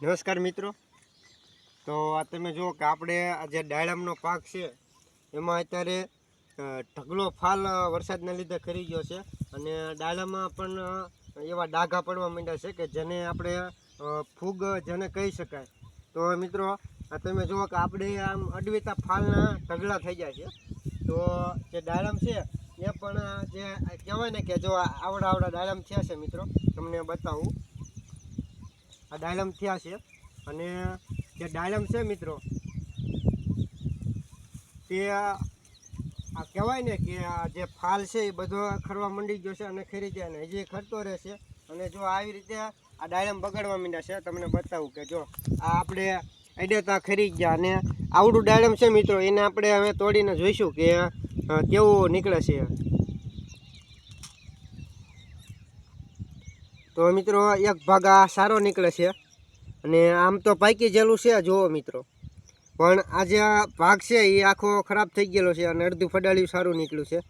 નમસ્કાર મિત્રો, તો આ તમે જુઓ કે આપણે આ જે ડાળમનો પાક છે એમાં અત્યારે ઢગલો ફાલ વરસાદના લીધે ખરી ગયો છે અને ડાળામાં પણ એવા ડાઘા પડવા માંડ્યા છે કે જેને આપણે ફૂગ જેને કહી શકાય. તો મિત્રો આ તમે જુઓ કે આપણે આમ અડવિતા ફાલના ઢગલા થઈ જાય છે. તો જે ડાળમ છે એ પણ જે કહેવાય ને કે જો આવડા ડાળમ થયા છે મિત્રો, તમને બતાવું. આ ડાળમ થયા છે અને જે ડાળમ છે મિત્રો તે આ કહેવાય ને કે આ જે ફાલ છે એ બધો ખરવા માંડી ગયો છે અને ખરી જાય ને હજી ખરતો રહેશે. અને જો આવી રીતે આ ડાળમ બગાડવા માંડ્યા છે. તમને બતાવું કે જો આ આપણે અડેતા ખરી ગયા અને આવડું ડાળમ છે મિત્રો, એને આપણે હવે તોડીને જોઈશું કે કેવું નીકળે છે. તો મિત્રો એક ભાગ આ સારો નીકળે છે અને આમ તો પાકી જેલું છે જુઓ મિત્રો, પણ આ જે ભાગ છે એ આખો ખરાબ થઈ ગયેલો છે અને અડધું ફડાળ્યું સારું નીકળ્યું છે.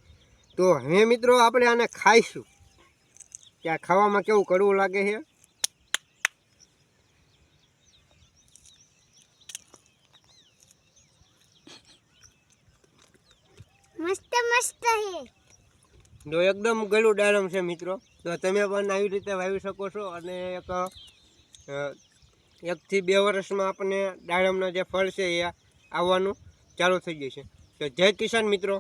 તો હવે મિત્રો આપણે આને ખાઈશું કે આ ખાવામાં કેવું કડવું લાગે છે. મસ્ત મસ્ત હે. જો એકદમ ગળું ડાળમ છે મિત્રો, તો તમે પણ આવી રીતે વાવી શકો છો અને 1 થી 2 વર્ષમાં આપણને ડાળમના જે ફળ છે એ આવવાનું ચાલુ થઈ જશે. તો જય કિસાન મિત્રો.